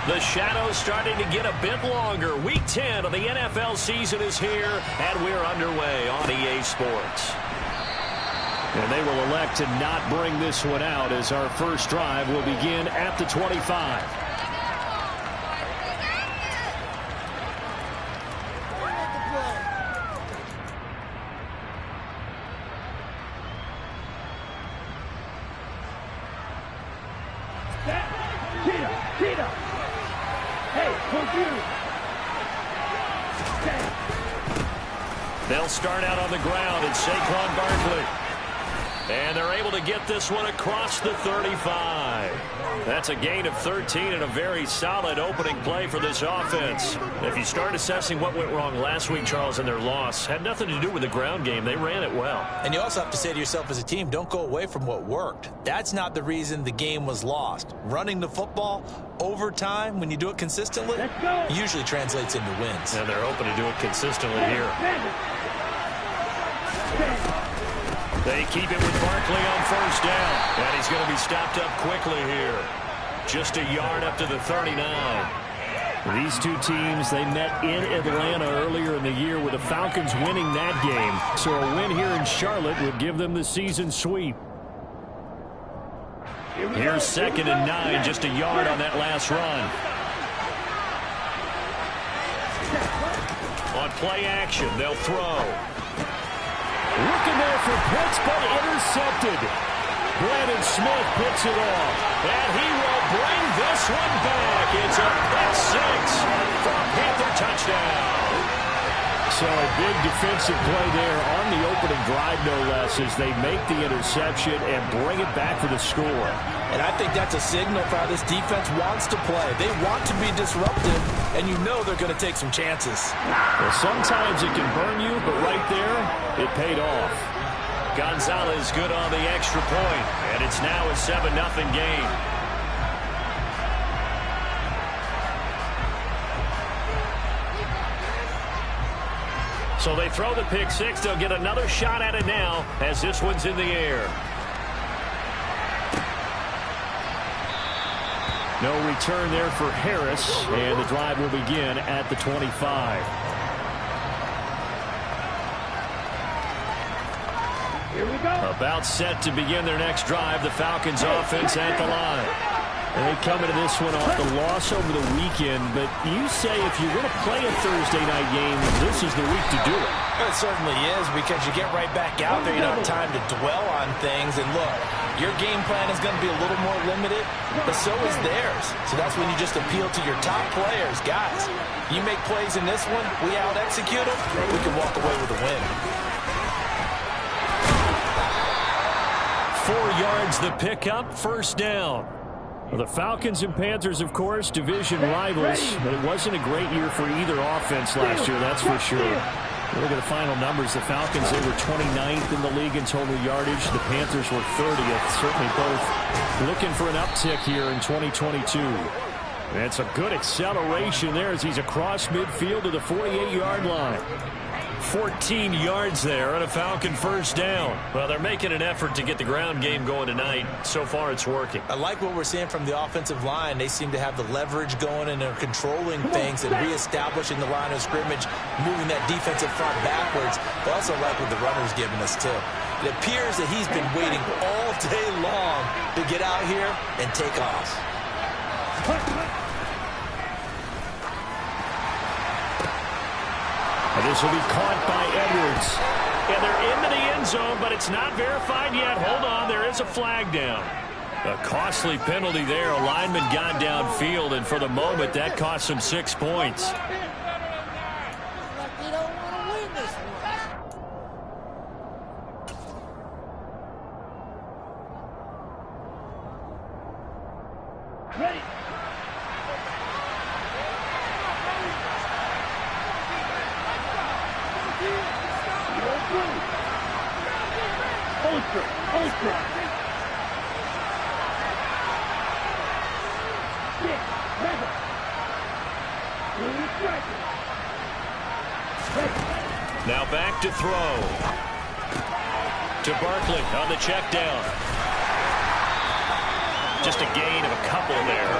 The shadow's starting to get a bit longer. Week 10 of the NFL season is here, and we're underway on EA Sports. And they will elect to not bring this one out as our first drive will begin at the 25. They'll start out on the ground, and Saquon Barkley. And they're able to get this one across the 35. That's a gain of 13 and a very solid opening play for this offense. If you start assessing what went wrong last week, Charles, in their loss, had nothing to do with the ground game. They ran it well. And you also have to say to yourself as a team, don't go away from what worked. That's not the reason the game was lost. Running the football over time, when you do it consistently, usually translates into wins. And they're hoping to do it consistently here. They keep it with Barkley on first down. And he's going to be stopped up quickly here. Just a yard up to the 39. These two teams, they met in Atlanta earlier in the year with the Falcons winning that game. So a win here in Charlotte would give them the season sweep. Here's 2nd and 9, just a yard on that last run. On play action, they'll throw. Looking there for Pitts, but intercepted. Brandon Smith picks it off. And he will bring this one back. It's a pick six for a Panther touchdown. So a big defensive play there on the opening drive, no less, as they make the interception and bring it back for the score. And I think that's a signal for how this defense wants to play. They want to be disruptive, and you know they're going to take some chances. Well, sometimes it can burn you, but right there, it paid off. Gonzalez good on the extra point, and it's now a 7-0 game. So they throw the pick six. They'll get another shot at it now as this one's in the air. No return there for Harris, and the drive will begin at the 25. Here we go. About set to begin their next drive. The Falcons offense at the line. And they come into this one off the loss over the weekend, but you say if you're going to play a Thursday night game, this is the week to do it. It certainly is, because you get right back out there. You don't have time to dwell on things. And look, your game plan is going to be a little more limited, but so is theirs. So that's when you just appeal to your top players. Guys, you make plays in this one, we out-execute them, we can walk away with a win. 4 yards the pickup, first down. Well, the Falcons and Panthers, of course, division rivals, but it wasn't a great year for either offense last year, that's for sure. Look at the final numbers. The Falcons, they were 29th in the league in total yardage. The Panthers were 30th. Certainly both looking for an uptick here in 2022. That's a good acceleration there as he's across midfield to the 48-yard line. 14 yards there on a Falcon first down. Well, they're making an effort to get the ground game going tonight. So far, it's working. I like what we're seeing from the offensive line. They seem to have the leverage going, and they're controlling things and reestablishing the line of scrimmage, moving that defensive front backwards. But I also like what the runner's giving us, too. It appears that he's been waiting all day long to get out here and take off. And this will be caught by Edwards. And they're into the end zone, but it's not verified yet. Hold on, there is a flag down. A costly penalty there. A lineman got downfield, and for the moment, that cost him 6 points. Now back to throw. To Barkley on the check down. Just a gain of a couple there.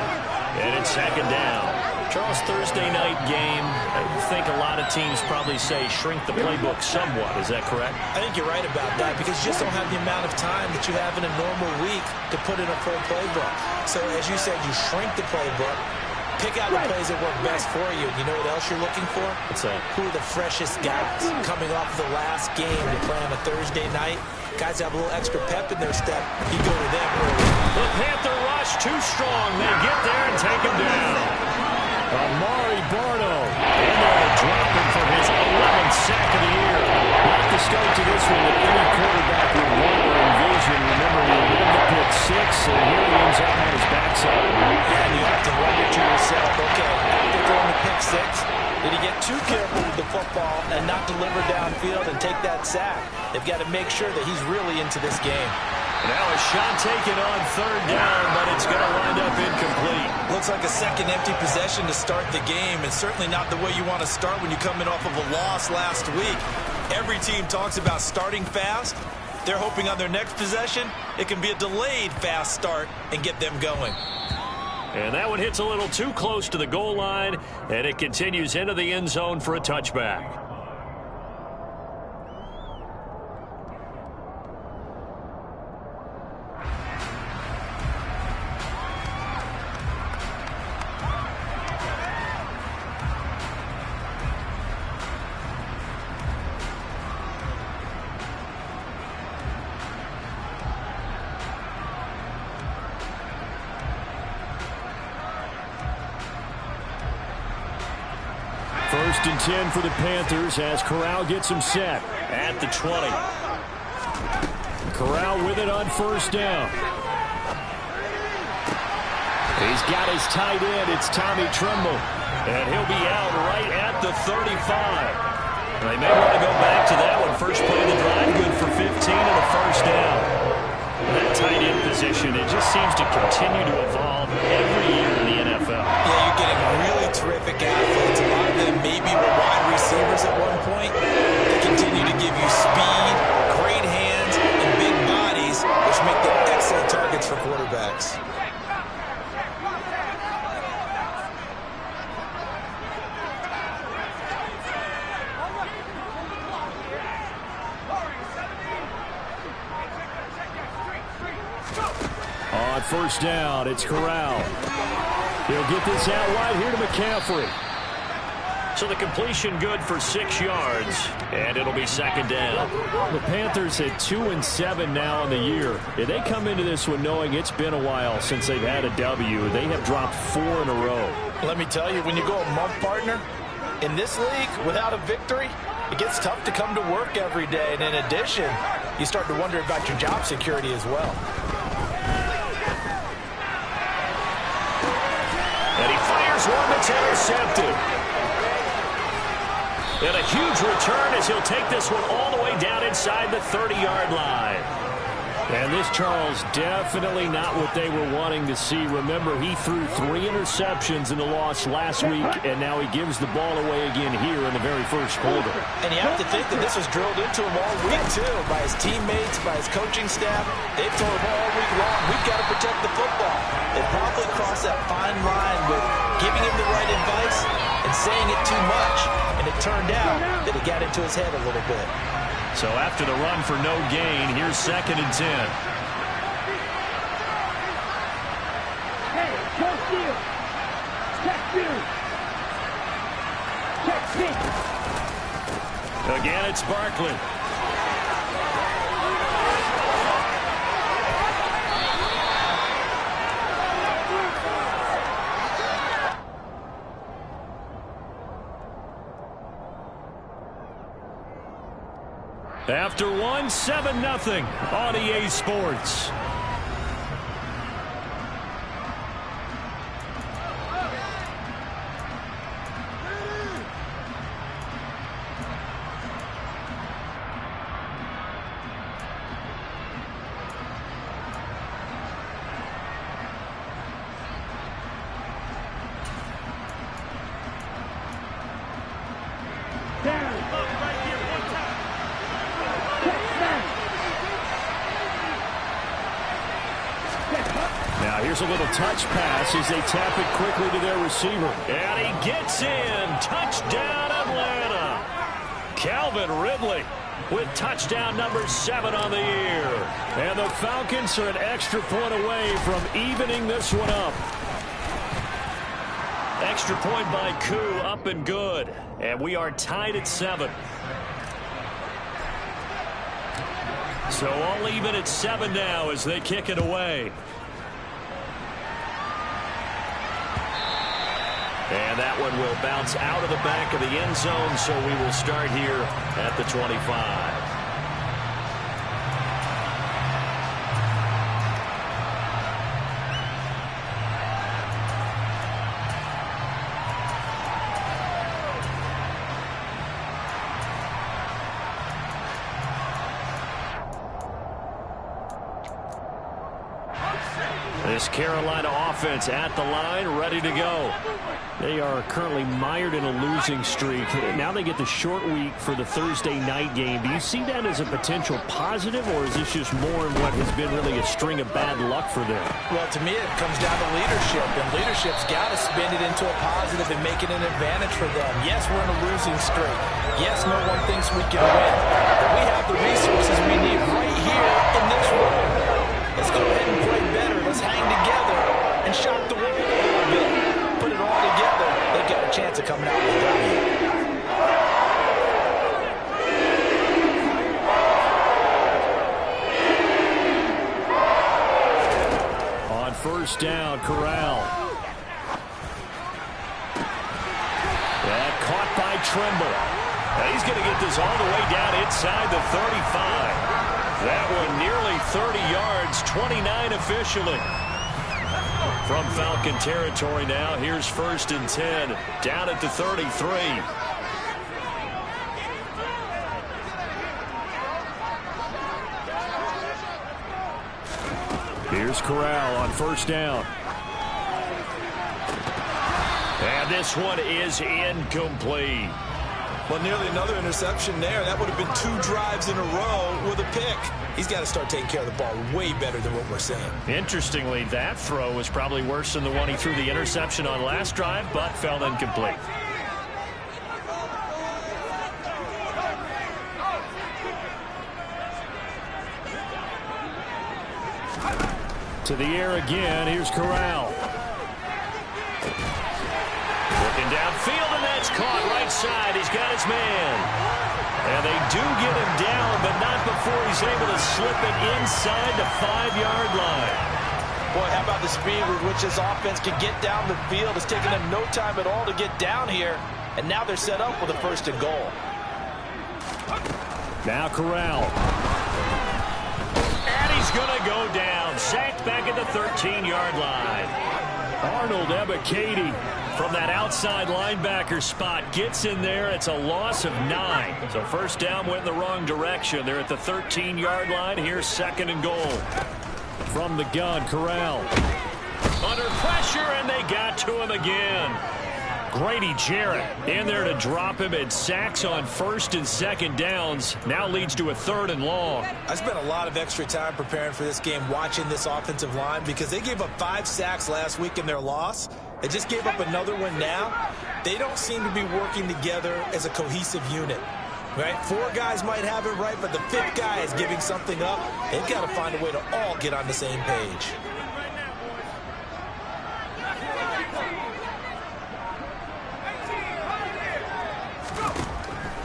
And it's second down. Charles, Thursday night game, I think a lot of teams probably say shrink the playbook somewhat. Is that correct? I think you're right about that because you just don't have the amount of time that you have in a normal week to put in a full playbook. So as you said, you shrink the playbook, pick out the plays that work best for you. You know what else you're looking for? What's that? Who are the freshest guys coming off of the last game to play on a Thursday night? Guys have a little extra pep in their step. You go to them early. The Panther rush too strong. They get there and take him down. Amari Barno. And they'll drop him for his 11th sack of the year. Not the start to this one that any quarterback would want or envision. Remember, he led the pick 6, and here he ends up on his backside. And you have to wonder to yourself, okay, after throwing the pick 6, did he get too careful with the football and not deliver downfield and take that sack? They've got to make sure that he's really into this game. Now a shot taken on third down, but it's going to wind up incomplete. Looks like a second empty possession to start the game, and certainly not the way you want to start when you're coming off of a loss last week. Every team talks about starting fast. They're hoping on their next possession, it can be a delayed fast start and get them going. And that one hits a little too close to the goal line, and it continues into the end zone for a touchback. First and 10 for the Panthers as Corral gets him set at the 20. Corral with it on first down. He's got his tight end. It's Tommy Tremble. And he'll be out right at the 35. They may want to go back to that one. First play of the drive, good for 15 and a first down. That tight end position, it just seems to continue to evolve every year in the NFL. Yeah, you're getting really terrific athletes. A lot of them maybe were wide receivers at one point. They continue to give you speed, great hands, and big bodies, which make them excellent targets for quarterbacks. On first down, it's Corral. He'll get this out wide here to McCaffrey. So the completion good for 6 yards, and it'll be second down. The Panthers at 2-7 now in the year. If they come into this one knowing it's been a while since they've had a W, they have dropped 4 in a row. Let me tell you, when you go a month, partner, in this league, without a victory, it gets tough to come to work every day. And in addition, you start to wonder about your job security as well. And he fires one that's intercepted. And a huge return as he'll take this one all the way down inside the 30-yard line. And this, Charles, definitely not what they were wanting to see. Remember, he threw 3 interceptions in the loss last week, and now he gives the ball away again here in the very first quarter. And you have to think that this was drilled into him all week, too, by his teammates, by his coaching staff. They've told him all week long, we've got to protect the football. They probably crossed that fine line with giving him the right advice and saying it too much. And it turned out that it got into his head a little bit. So after the run for no gain, here's second and 10. Hey, check you. Check you. Check six. Again, it's Barkley. After one, 7-0 on EA Sports. Here's a little touch pass as they tap it quickly to their receiver. And he gets in. Touchdown, Atlanta. Calvin Ridley with touchdown number 7 on the year. And the Falcons are an extra point away from evening this one up. Extra point by Koo, up and good. And we are tied at 7. So all even at 7 now as they kick it away. And that one will bounce out of the back of the end zone, so we will start here at the 25. This Carolina offense at the line, ready to go. They are currently mired in a losing streak. Now they get the short week for the Thursday night game. Do you see that as a potential positive, or is this just more in what has been really a string of bad luck for them? Well, to me, it comes down to leadership, and leadership's got to spin it into a positive and make it an advantage for them. Yes, we're in a losing streak. Yes, no one thinks we can win, but we have the resources we need right here in this room. Let's go ahead and play better. Let's hang together and shock the world a little bit. Put it all together. They've got a chance of coming out with a W. On first down, Corral. That caught by Trimble. And he's going to get this all the way down inside the 35. That one nearly 30 yards, 29 officially. From Falcon territory now, here's 1st and 10, down at the 33. Here's Corral on first down. And this one is incomplete. Well, nearly another interception there. That would have been 2 drives in a row with a pick. He's got to start taking care of the ball way better than what we're saying. Interestingly, that throw was probably worse than the one he threw the interception on last drive, but fell incomplete. To the air again. Here's Corral. Looking downfield, and that's caught right side. He's got his man. And they do get him down, but not before he's able to slip it inside the 5-yard line. Boy, how about the speed with which this offense can get down the field? It's taken them no time at all to get down here. And now they're set up with a 1st and goal. Now Corral. And he's going to go down. Sacked back at the 13-yard line. Arnold Ebiketie from that outside linebacker spot gets in there. It's a loss of 9. So first down went in the wrong direction. They're at the 13-yard line. Here's 2nd and goal. From the gun, Corral. Under pressure, and they got to him again. Grady Jarrett in there to drop him, and sacks on 1st and 2nd downs. Now leads to a 3rd and long. I spent a lot of extra time preparing for this game, watching this offensive line, because they gave up 5 sacks last week in their loss. They just gave up another one now. They don't seem to be working together as a cohesive unit. Right? 4 guys might have it right, but the 5th guy is giving something up. They've got to find a way to all get on the same page.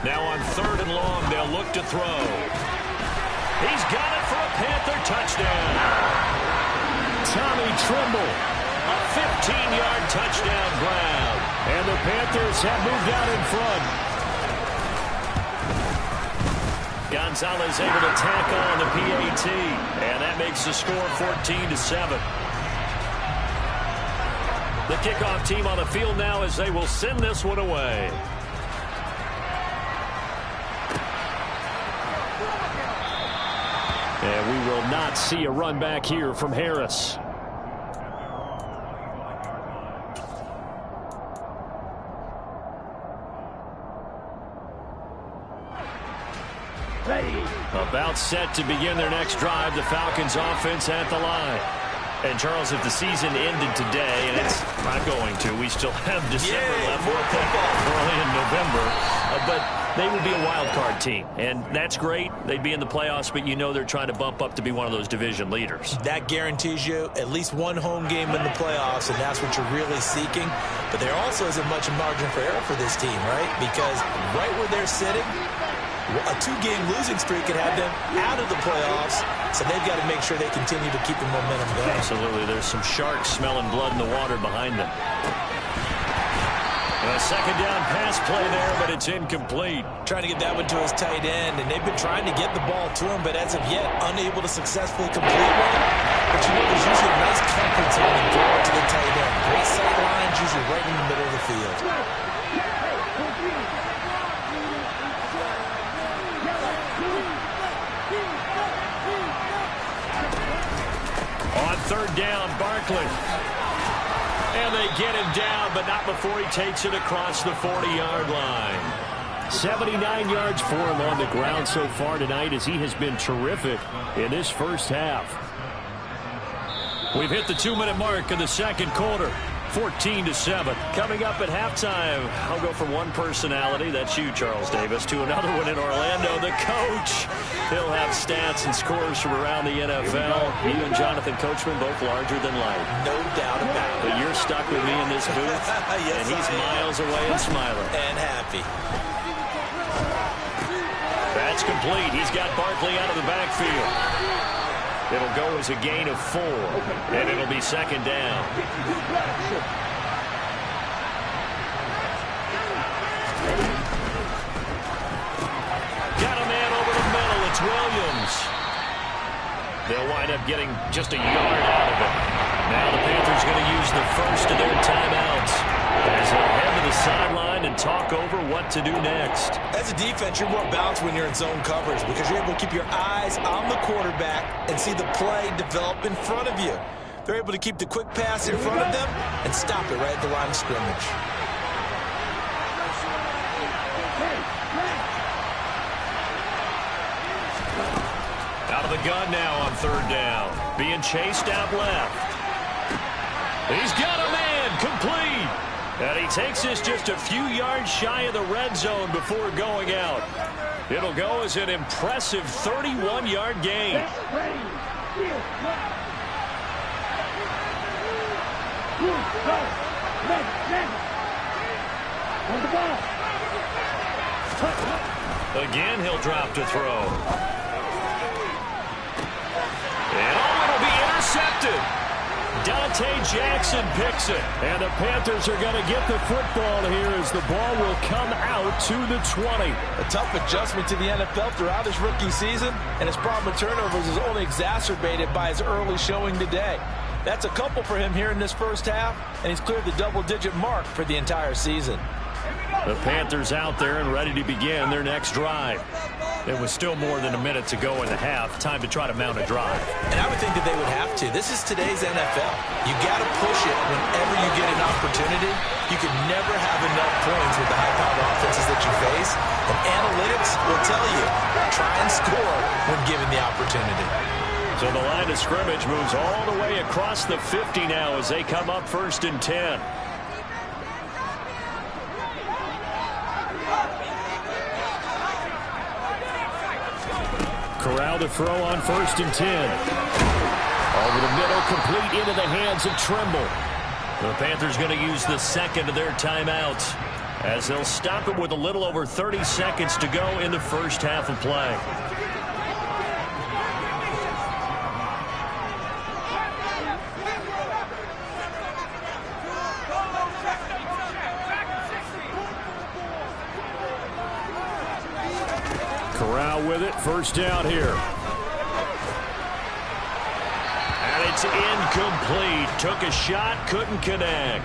Now on 3rd and long, they'll look to throw. He's got it for a Panther touchdown. Tommy Trimble, a 15-yard touchdown ground. And the Panthers have moved out in front. Gonzalez able to tack on the PAT, and that makes the score 14-7. The kickoff team on the field now as they will send this one away. And we will not see a run back here from Harris. Ready. About set to begin their next drive. The Falcons offense at the line. And, Charles, if the season ended today, and it's not going to, we still have December left. More football. Early in November. But they would be a wild card team. And that's great. They'd be in the playoffs, but you know they're trying to bump up to be one of those division leaders. That guarantees you at least one home game in the playoffs, and that's what you're really seeking. But there also isn't much margin for error for this team, right? Because right where they're sitting, a 2-game losing streak could have them out of the playoffs, so they've got to make sure they continue to keep the momentum going. Absolutely. There's some sharks smelling blood in the water behind them. A second down pass play there, but it's incomplete. Trying to get that one to his tight end, and they've been trying to get the ball to him, but as of yet, unable to successfully complete one. But you know, there's usually a nice comfort zone and throw it to the tight end. Great sight lines, usually right in the middle of the field. On third down, Barkley. And they get him down, but not before he takes it across the 40-yard line. 79 yards for him on the ground so far tonight, as he has been terrific in this first half. We've hit the 2-minute mark in the second quarter. 14-7. Coming up at halftime, I'll go from one personality, that's you, Charles Davis, to another one in Orlando, the coach. He'll have stats and scores from around the NFL. You and Jonathan Coachman, both larger than life. No doubt about it. But you're stuck with me in this booth, yes, and he's miles away and smiling. And happy. That's complete. He's got Barkley out of the backfield. It'll go as a gain of 4, and it'll be second down. Got a man over the middle. It's Williams. They'll wind up getting just a yard out of it. Now the Panthers going to use the first of their timeouts as they'll head to the sideline and talk over what to do next. As a defense, you're more balanced when you're in zone coverage because you're able to keep your eyes on the quarterback and see the play develop in front of you. They're able to keep the quick pass in front of them and stop it right at the line of scrimmage. Out of the gun now on third down. Being chased out left. He's got a man, complete. And he takes this just a few yards shy of the red zone before going out. It'll go as an impressive 31-yard gain. Again, he'll drop to throw. And it'll be intercepted. Dante Jackson picks it. And the Panthers are going to get the football here as the ball will come out to the 20. A tough adjustment to the NFL throughout his rookie season, and his problem with turnovers is only exacerbated by his early showing today. That's a couple for him here in this first half, and he's cleared the double-digit mark for the entire season. The Panthers out there and ready to begin their next drive. It was still more than a minute to go in the half. Time to try to mount a drive. And I would think that they would have to. This is today's NFL. You got to push it whenever you get an opportunity. You can never have enough points with the high-powered offenses that you face. And analytics will tell you, try and score when given the opportunity. So the line of scrimmage moves all the way across the 50 now as they come up 1st and 10. Corral to throw on 1st and 10. Over the middle, complete into the hands of Trimble. The Panthers going to use the second of their timeouts as they'll stop it with a little over 30 seconds to go in the first half of play. Corral with it, 1st down here. And it's incomplete. Took a shot, couldn't connect.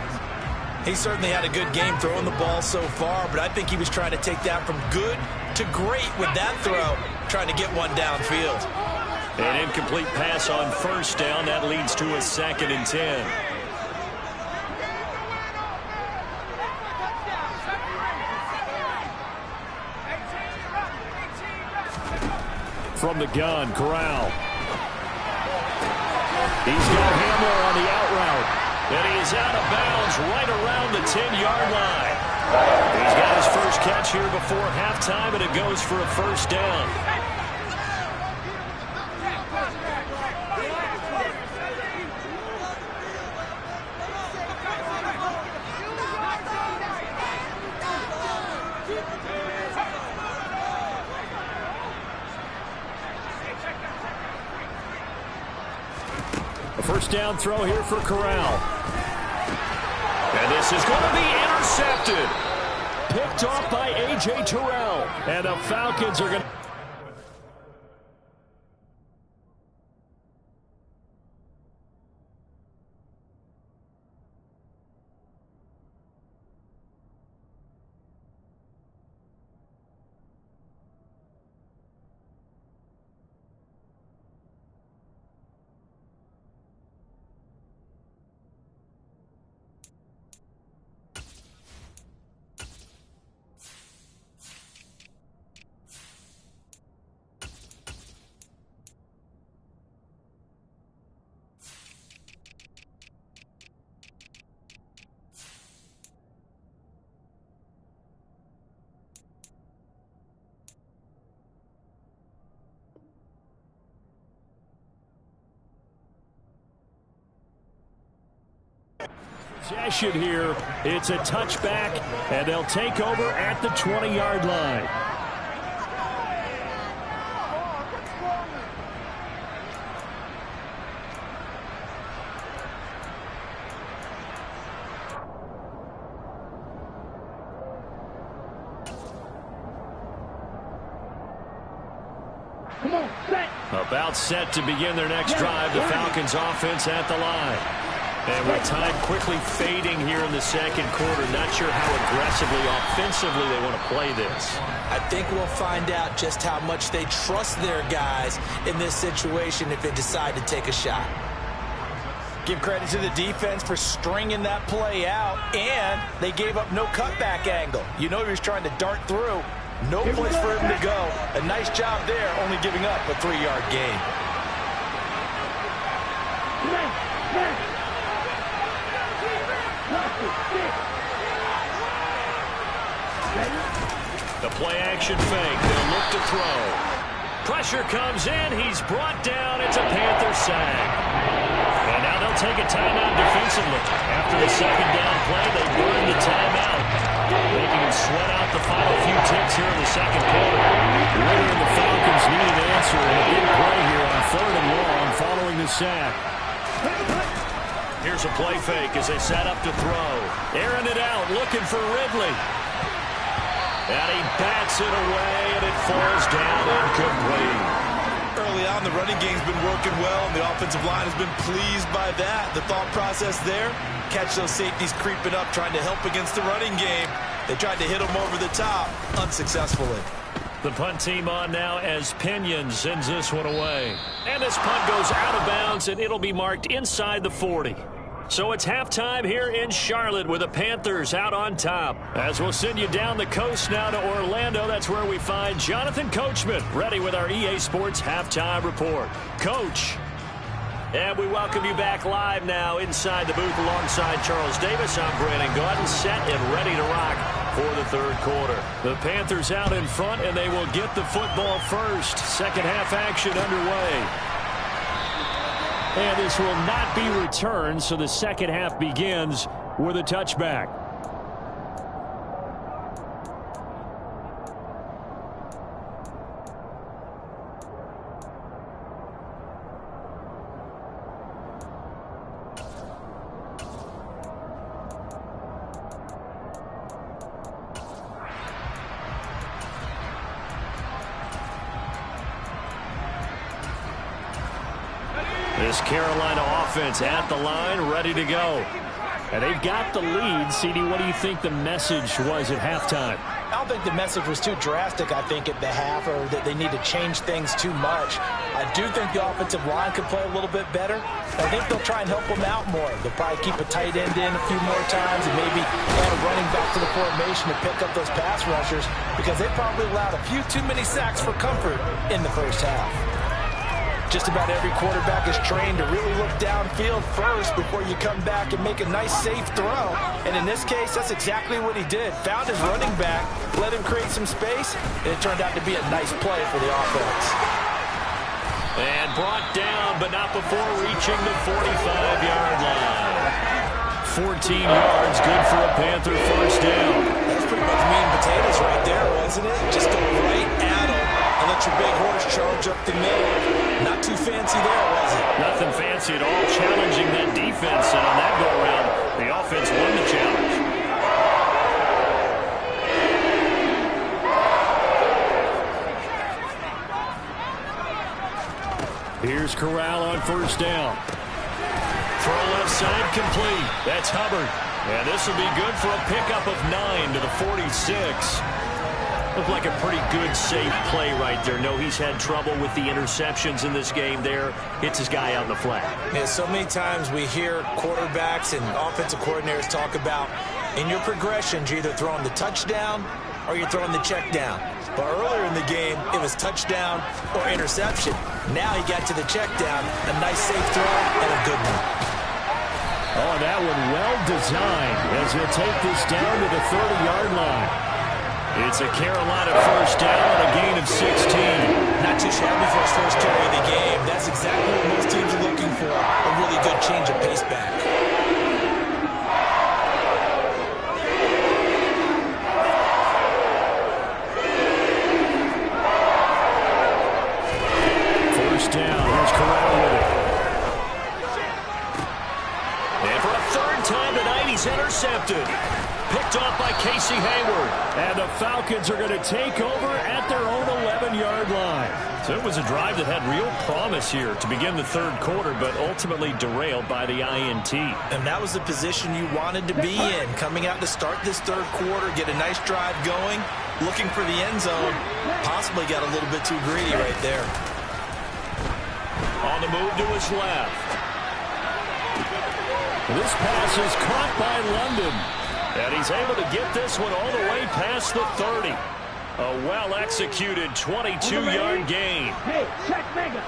He certainly had a good game throwing the ball so far, but I think he was trying to take that from good to great with that throw, trying to get one downfield. An incomplete pass on 1st down. That leads to a 2nd and 10. From the gun, Corral. He's got Hamler on the out route. And he is out of bounds right around the 10-yard line. He's got his first catch here before halftime, and it goes for a first down. A first down throw here for Corral. And this is going to be intercepted. Picked off by A.J. Terrell. And the Falcons are going to... Possession here. It's a touchback, and they'll take over at the 20-yard line. Come on, set. About set to begin their next drive. The Falcons offense at the line. And with time quickly fading here in the second quarter, not sure how aggressively, offensively they want to play this. I think we'll find out just how much they trust their guys in this situation if they decide to take a shot. Give credit to the defense for stringing that play out, and they gave up no cutback angle. You know he was trying to dart through. No place for him to go. A nice job there, only giving up a 3-yard gain. The play action fake. They'll look to throw. Pressure comes in. He's brought down. It's a Panther sack. And now they'll take a timeout defensively. After the second down play, they burn the timeout, making him sweat out the final few ticks here in the second quarter. Later in the Falcons need an answer and a big play here on 3rd and long following the sack. Here's a play fake as they set up to throw. Airing it out, looking for Ridley. And he bats it away, and it falls down incomplete. Early on, the running game's been working well, and the offensive line has been pleased by that. The thought process there, catch those safeties creeping up, trying to help against the running game. They tried to hit them over the top, unsuccessfully. The punt team on now as Pinion sends this one away. And this punt goes out of bounds, and it'll be marked inside the 40. So it's halftime here in Charlotte with the Panthers out on top. As we'll send you down the coast now to Orlando, that's where we find Jonathan Coachman ready with our EA Sports Halftime Report. Coach. And we welcome you back live now inside the booth alongside Charles Davis. I'm Brandon Gaudin, set and ready to rock for the third quarter. The Panthers out in front, and they will get the football first. Second half action underway. And this will not be returned, so the second half begins with a touchback. This Carolina offense at the line, ready to go. And they've got the lead. CD, what do you think the message was at halftime? I don't think the message was too drastic, I think, at the half, or that they need to change things too much. I do think the offensive line could play a little bit better. I think they'll try and help them out more. They'll probably keep a tight end in a few more times and maybe add a running back to the formation to pick up those pass rushers, because they probably allowed a few too many sacks for comfort in the first half. Just about every quarterback is trained to really look downfield first before you come back and make a nice, safe throw. And in this case, that's exactly what he did. Found his running back, let him create some space, and it turned out to be a nice play for the offense. And brought down, but not before reaching the 45-yard line. 14 yards, good for a Panther first down. That's pretty much meat and potatoes right there, wasn't it? Just go right at him and let your big horse charge up the middle. Not too fancy there, was it? Nothing fancy at all, challenging that defense. And on that go-around, the offense won the challenge. Here's Corral on first down. Throw left side complete. That's Hubbard. And this will be good for a pickup of 9 to the 46. Looked like a pretty good, safe play right there. No, he's had trouble with the interceptions in this game there. Hits his guy out in the flat. Yeah, so many times we hear quarterbacks and offensive coordinators talk about in your progressions, you're either throwing the touchdown or you're throwing the check down. But earlier in the game, it was touchdown or interception. Now he got to the check down, a nice safe throw, and a good one. Oh, that one well designed as he'll take this down to the 30-yard line. It's a Carolina first down on a gain of 16. Not too shabby for his first carry of the game. That's exactly what most teams are looking for, a really good change of pace back. First down, here's Corral with it. And for a third time tonight, he's intercepted. Picked off by Casey Hayward. And the Falcons are going to take over at their own 11-yard line. So it was a drive that had real promise here to begin the third quarter, but ultimately derailed by the INT. And that was the position you wanted to be in. Coming out to start this third quarter, get a nice drive going, looking for the end zone. Possibly got a little bit too greedy right there. On the move to his left. This pass is caught by London. And he's able to get this one all the way past the 30. A well-executed 22-yard gain. Hey, check mega.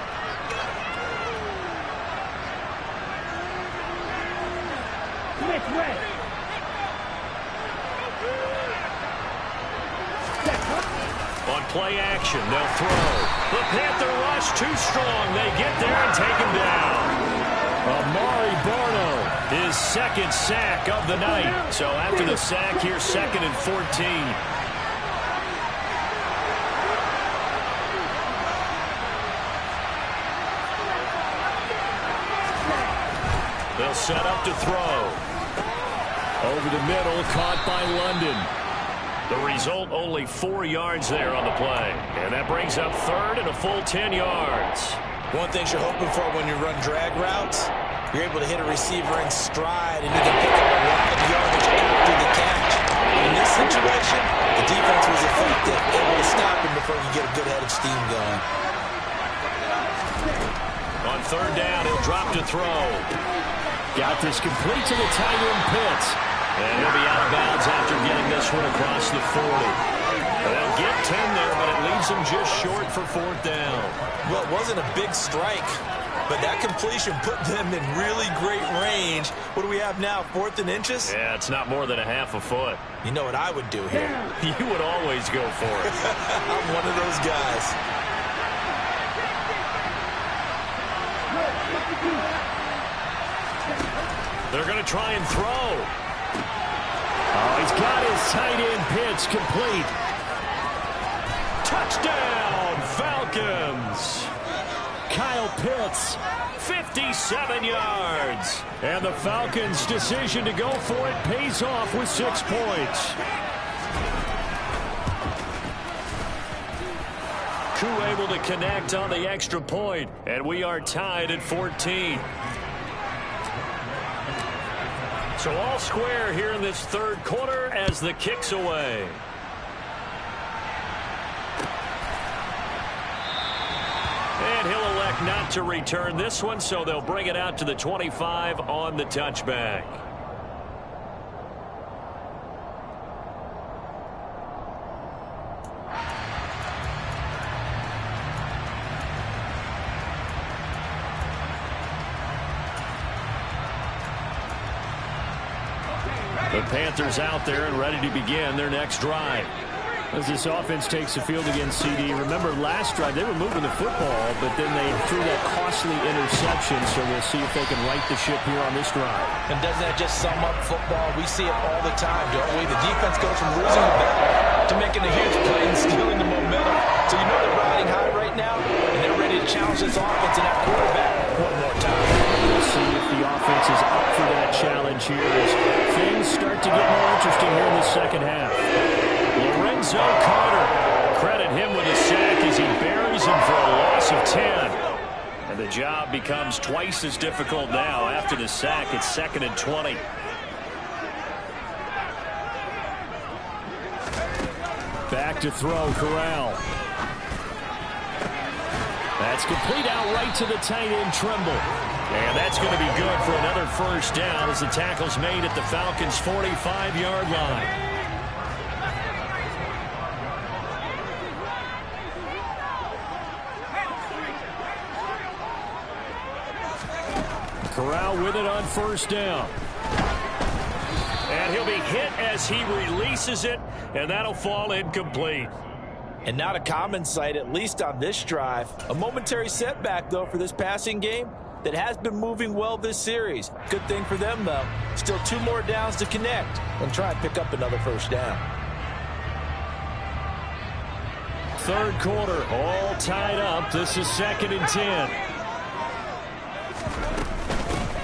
Smith way. On play action, they'll throw. The Panther rush too strong. They get there and take him down. Amari Barno, his second sack of the night. So after the sack, here's 2nd and 14. They'll set up to throw. Over the middle, caught by London. The result, only 4 yards there on the play. And that brings up 3rd and a full 10 yards. One thing you're hoping for when you run drag routes, you're able to hit a receiver in stride and you can pick up a lot of yardage after the catch. In this situation, the defense was effective, able to stop him before you get a good head of steam going. On 3rd down, he'll drop to throw. Got this complete to the tight end Pitts. And he'll be out of bounds after getting this one across the 40. They'll get 10 there, but it leaves them just short for 4th down. Well, it wasn't a big strike, but that completion put them in really great range. What do we have now, 4th and inches? Yeah, it's not more than a half a foot. You know what I would do here? You would always go for it. I'm one of those guys. They're going to try and throw. Oh, he's got his tight end Pitts complete. Touchdown, Falcons. Kyle Pitts, 57 yards. And the Falcons' decision to go for it pays off with 6 points. Koo able to connect on the extra point, and we are tied at 14. So all square here in this third quarter as the kick's away. And he'll elect not to return this one, so they'll bring it out to the 25 on the touchback. The Panthers out there and ready to begin their next drive. As this offense takes the field against CD, remember last drive they were moving the football, but then they threw that costly interception, so we'll see if they can right the ship here on this drive. And doesn't that just sum up football? We see it all the time, don't we? The defense goes from losing the battle to making a huge play and stealing the momentum. So you know they're riding high right now, and they're ready to challenge this offense and that quarterback one more time. We'll see if the offense is up for that challenge here as things start to get more interesting here in the second half. Lorenzo Carter, credit him with a sack as he buries him for a loss of 10. And the job becomes twice as difficult now. After the sack, it's 2nd and 20. Back to throw, Corral. That's complete out right to the tight end, Trimble. And that's going to be good for another first down as the tackle's made at the Falcons' 45-yard line. Corral with it on first down. And he'll be hit as he releases it, and that'll fall incomplete. And not a common sight, at least on this drive. A momentary setback, though, for this passing game that has been moving well this series. Good thing for them, though. Still 2 more downs to connect and try and pick up another first down. Third quarter, all tied up. This is 2nd and 10.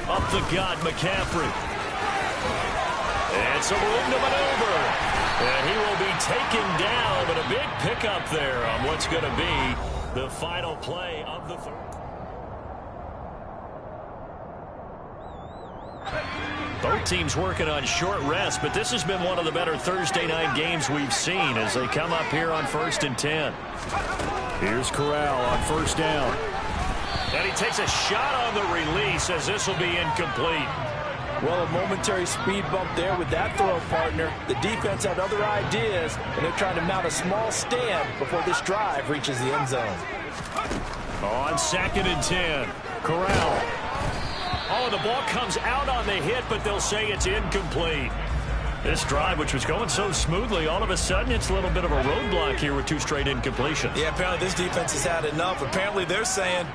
Up the gut, McCaffrey. And some room to maneuver. And he will be taken down, but a big pickup there on what's going to be the final play of the third. Both teams working on short rest, but this has been one of the better Thursday night games we've seen as they come up here on 1st and 10. Here's Corral on first down. And he takes a shot on the release as this will be incomplete. Well, a momentary speed bump there with that throw, partner. The defense had other ideas, and they're trying to mount a small stand before this drive reaches the end zone. On 2nd and 10, Corral. Oh, the ball comes out on the hit, but they'll say it's incomplete. This drive, which was going so smoothly, all of a sudden it's a little bit of a roadblock here with 2 straight incompletions. Yeah, apparently this defense has had enough. Apparently they're saying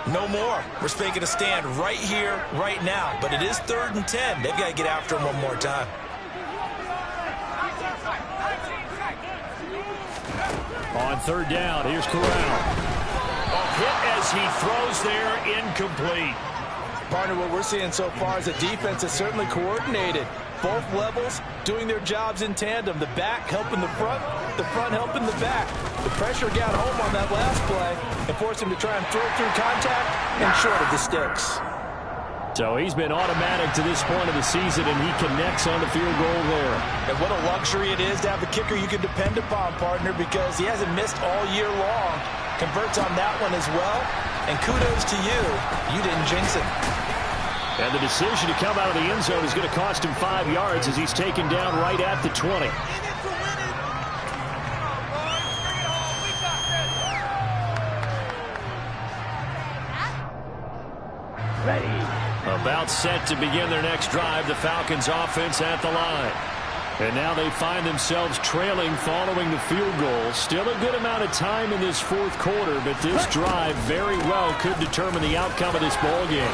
no more. We're making a stand right here, right now. But it is 3rd and 10. They've got to get after him one more time. On 3rd down, here's Corral. Hit as he throws there, incomplete. Partner, what we're seeing so far is a defense that's certainly coordinated. Both levels doing their jobs in tandem. The back helping the front helping the back. The pressure got home on that last play and forced him to try and throw through contact and short of the sticks. So he's been automatic to this point of the season, and he connects on the field goal there. And what a luxury it is to have a kicker you can depend upon, partner, because he hasn't missed all year long. Converts on that one as well. And kudos to you. You didn't jinx it. And the decision to come out of the end zone is going to cost him 5 yards as he's taken down right at the 20. Ready. About set to begin their next drive, the Falcons offense at the line. And now they find themselves trailing following the field goal. Still a good amount of time in this 4th quarter, but this drive very well could determine the outcome of this ball game.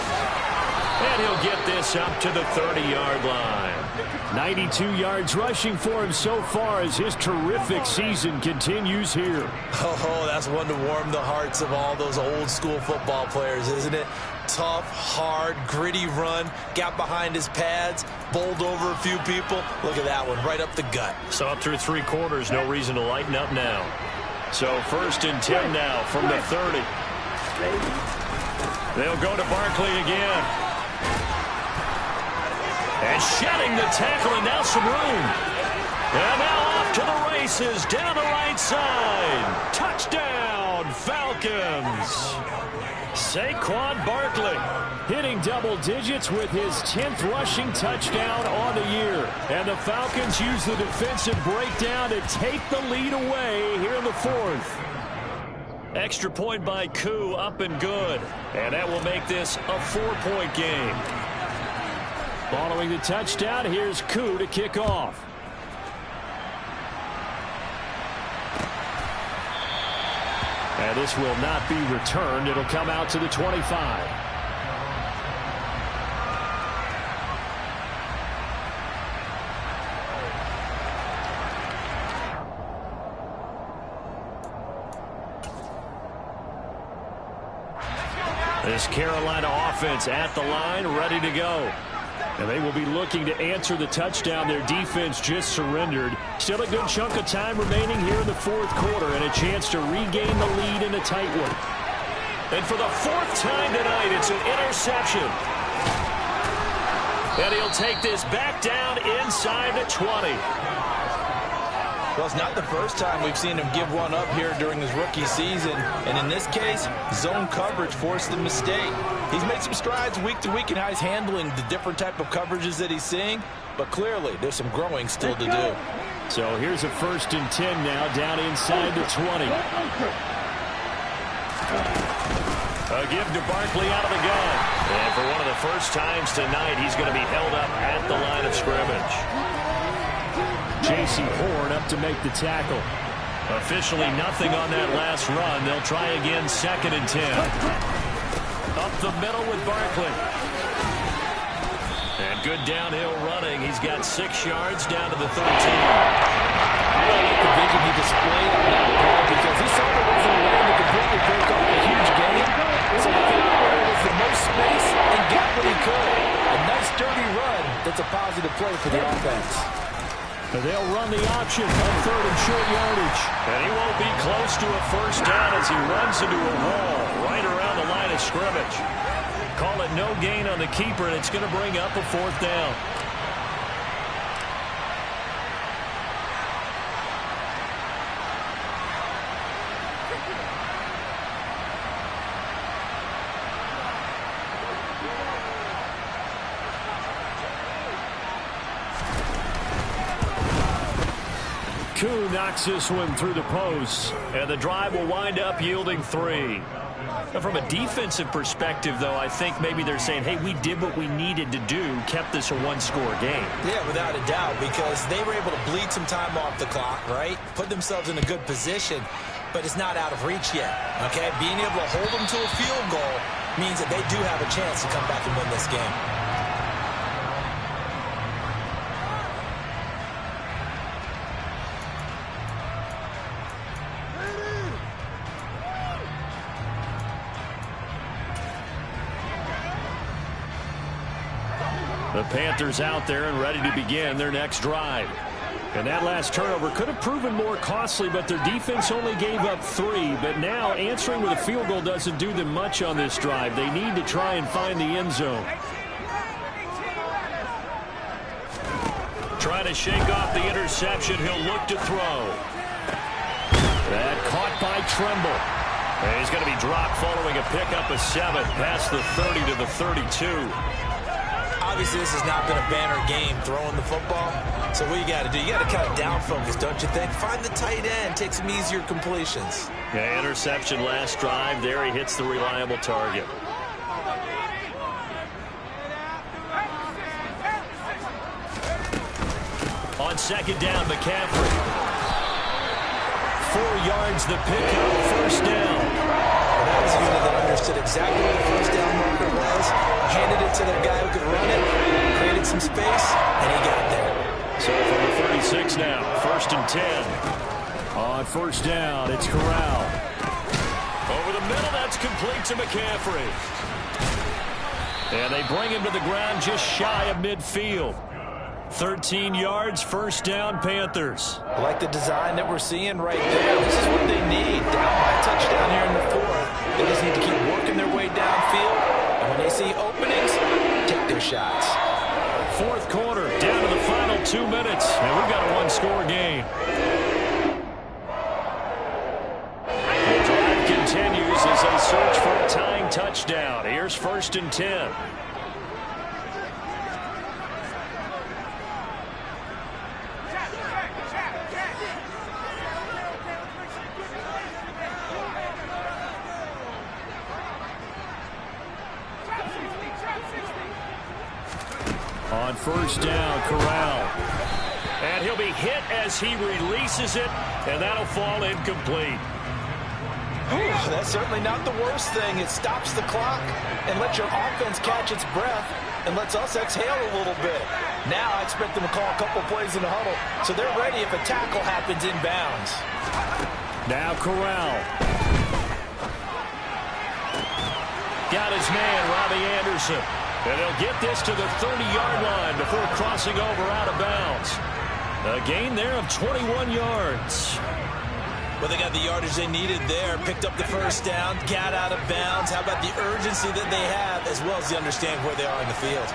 And he'll get this up to the 30-yard line. 92 yards rushing for him so far as his terrific season continues here. Oh, that's one to warm the hearts of all those old school football players, isn't it? Tough, hard, gritty run, got behind his pads, bowled over a few people. Look at that one, right up the gut. So up through 3 quarters, no reason to lighten up now. So 1st and 10 now from the 30. They'll go to Barkley again. And shedding the tackle, and now some room. And now off to the races, down the right side. Touchdown, Falcons. Saquon Barkley hitting double digits with his 10th rushing touchdown on the year. And the Falcons use the defensive breakdown to take the lead away here in the 4th. Extra point by Koo, up and good. And that will make this a 4-point game. Following the touchdown, here's Koo to kick off. And this will not be returned. It'll come out to the 25. This Carolina offense at the line, ready to go. And they will be looking to answer the touchdown their defense just surrendered. Still a good chunk of time remaining here in the fourth quarter and a chance to regain the lead in a tight one. And for the fourth time tonight, it's an interception. And he'll take this back down inside the 20. Well, it's not the first time we've seen him give one up here during his rookie season. And in this case, zone coverage forced the mistake. He's made some strides week to week in how he's handling the different type of coverages that he's seeing. But clearly, there's some growing still to do. So here's a 1st and 10 now down inside the 20. A give to Barkley out of the gun. And for one of the first times tonight, he's going to be held up at the line of scrimmage. J.C. Horn up to make the tackle. Officially nothing on that last run. They'll try again 2nd and 10. Up the middle with Barkley. And good downhill running. He's got 6 yards down to the 13. I like the vision he displayed on that ball because he saw there wasn't a lane to completely break off a huge game. So he figured out where there was the most space and got what he could. A nice dirty run. That's a positive play for the offense. They'll run the option on 3rd and short yardage. And he won't be close to a first down as he runs into a wall right around the line of scrimmage. Call it no gain on the keeper, and it's going to bring up a 4th down. Koo knocks this one through the post, and the drive will wind up yielding 3. Now, from a defensive perspective, though, I think maybe they're saying, hey, we did what we needed to do, kept this a 1-score game. Yeah, without a doubt, because they were able to bleed some time off the clock, right? Put themselves in a good position, but it's not out of reach yet, okay? Being able to hold them to a field goal means that they do have a chance to come back and win this game. The Panthers out there and ready to begin their next drive. And that last turnover could have proven more costly, but their defense only gave up 3. But now answering with a field goal doesn't do them much on this drive. They need to try and find the end zone. Trying to shake off the interception. He'll look to throw. That caught by Tremble. And he's going to be dropped following a pickup of 7 past the 30 to the 32. Obviously, this has not been a banner game throwing the football. So what you got to do, you got to kind of down focus, don't you think? Find the tight end, take some easier completions. Yeah, interception last drive. There he hits the reliable target. On 2nd down, McCaffrey. 4 yards the pickup, 1st down. And that was a unit that understood exactly what the first down marker was, handed it to the guy who could run it, created some space, and he got there. So from the 36 now, 1st and 10. On 1st down, it's Corral. Over the middle, that's complete to McCaffrey. And they bring him to the ground just shy of midfield. 13 yards, 1st down, Panthers. I like the design that we're seeing right there. This is what they need. Down by a touchdown here in the 4th. They just need to keep working their way downfield. And when they see openings, take their shots. 4th quarter, down to the final 2 minutes. And we've got a 1-score game. The drive continues as they search for a tying touchdown. Here's 1st and 10. On On first down, Corral. And he'll be hit as he releases it, and that'll fall incomplete. That's certainly not the worst thing. It stops the clock and lets your offense catch its breath and lets us exhale a little bit. Now I expect them to call a couple plays in the huddle so they're ready if a tackle happens inbounds. Now Corral. Got his man, Robbie Anderson. And they'll get this to the 30-yard line before crossing over out of bounds. A gain there of 21 yards. Well, they got the yardage they needed there, picked up the first down, got out of bounds. How about the urgency that they have, as well as the understanding where they are in the field?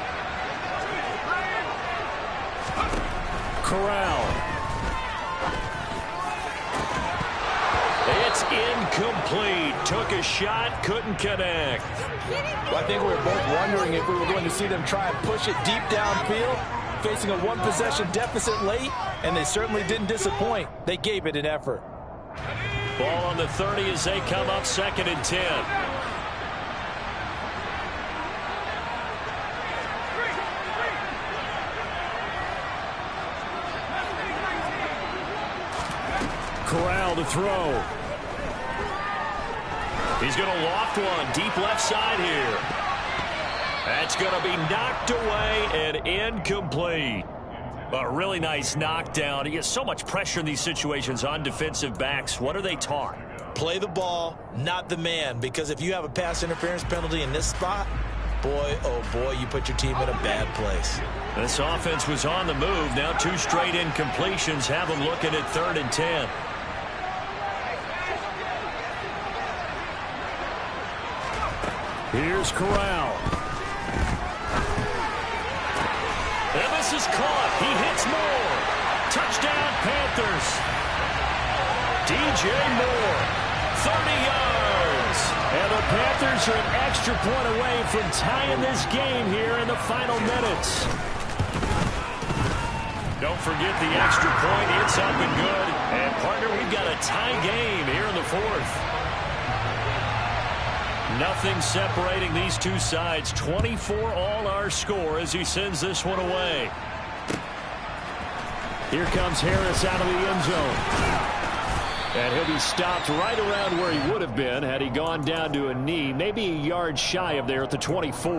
Corral. It's incomplete. Took a shot, couldn't connect. Well, I think we were both wondering if we were going to see them try and push it deep downfield, facing a one-possession deficit late, and they certainly didn't disappoint. They gave it an effort. Ball on the 30 as they come up 2nd and 10. Corral to throw. He's going to loft one deep left side here. That's going to be knocked away and incomplete. A really nice knockdown. He has so much pressure in these situations on defensive backs. What are they taught? Play the ball, not the man, because if you have a pass interference penalty in this spot, boy, oh boy, you put your team in a bad place. This offense was on the move. Now 2 straight incompletions have them looking at 3rd and 10. Here's Corral. And this is caught. He hits Moore. Touchdown, Panthers. DJ Moore, 30 yards. And the Panthers are an extra point away from tying this game here in the final minutes. Don't forget the extra point. It's up and good. And, partner, we've got a tie game here in the 4th. Nothing separating these two sides. 24 all our score as he sends this one away. Here comes Harris out of the end zone. And he'll be stopped right around where he would have been had he gone down to a knee, maybe a yard shy of there at the 24.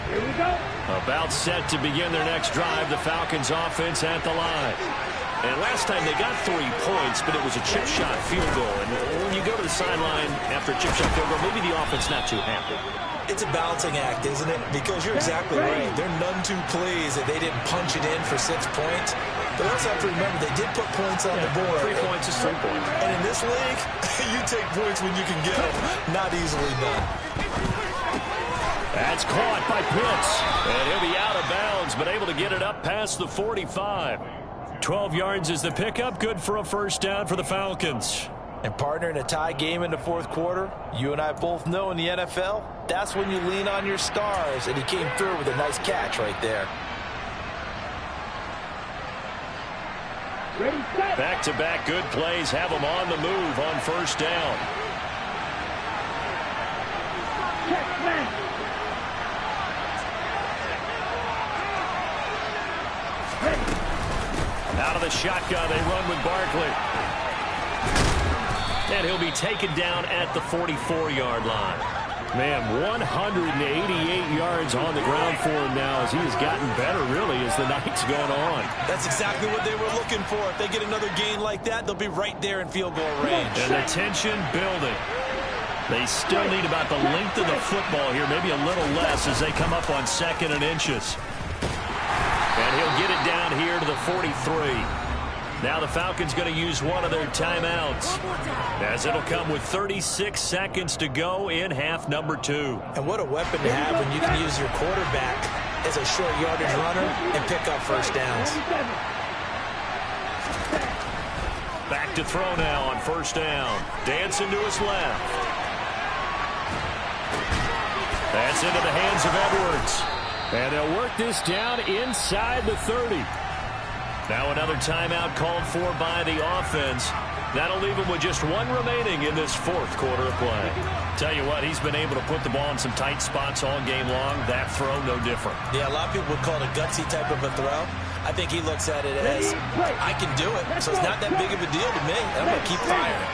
Here we go. About set to begin their next drive, the Falcons offense at the line. And last time they got 3 points, but it was a chip shot field goal. And when you go to the sideline after a chip shot field goal, maybe the offense not too happy. It's a balancing act, isn't it? Because you're exactly right. They're none too pleased that they didn't punch it in for 6 points. But also have to remember they did put points on the board. 3 points is 3 points. And in this league, you take points when you can get them. Not easily done. That's caught by Pitts. And he'll be out of bounds, but able to get it up past the 45. 12 yards is the pickup. Good for a first down for the Falcons. And, partner, in a tie game in the 4th quarter, you and I both know in the NFL, that's when you lean on your stars. And he came through with a nice catch right there. Ready, set. Back-to-back good plays have them on the move on first down. Check, man. Out of the shotgun, they run with Barkley. And he'll be taken down at the 44-yard line. Man, 188 yards on the ground for him now as he has gotten better, really, as the night's gone on. That's exactly what they were looking for. If they get another gain like that, they'll be right there in field goal range. And the tension building. They still need about the length of the football here, maybe a little less as they come up on 2nd and inches. And he'll get it down here to the 43. Now the Falcons going to use one of their timeouts, as it'll come with 36 seconds to go in half number 2. And what a weapon to have when you can use your quarterback as a short yardage runner and pick up first downs. Back to throw now on first down. Dancing to his left. That's into the hands of Edwards. And they'll work this down inside the 30. Now another timeout called for by the offense. That'll leave him with just one remaining in this fourth quarter of play. Tell you what, he's been able to put the ball in some tight spots all game long. That throw, no different. Yeah, a lot of people would call it a gutsy type of a throw. I think he looks at it as, I can do it, so it's not that big of a deal to me. I'm going to keep firing.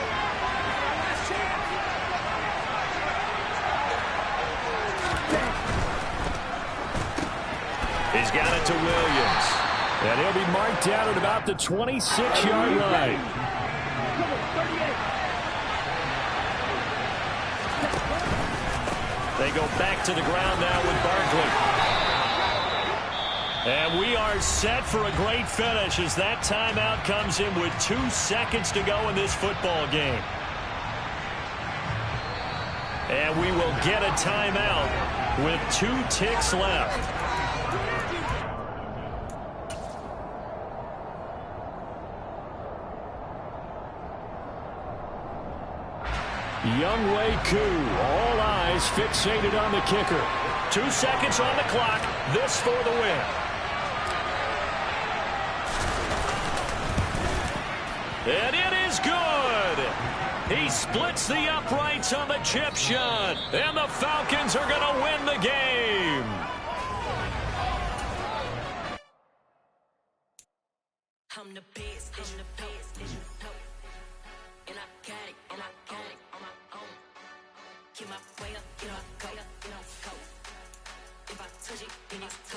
He's got it to Williams. And he'll be marked down at about the 26-yard line. They go back to the ground now with Barkley. And we are set for a great finish as that timeout comes in with 2 seconds to go in this football game. And we will get a timeout with 2 ticks left. Younghoe Koo, all eyes fixated on the kicker. 2 seconds on the clock. This for the win. And it is good. He splits the uprights on the chip shot. And the Falcons are going to win the game. I'm the best.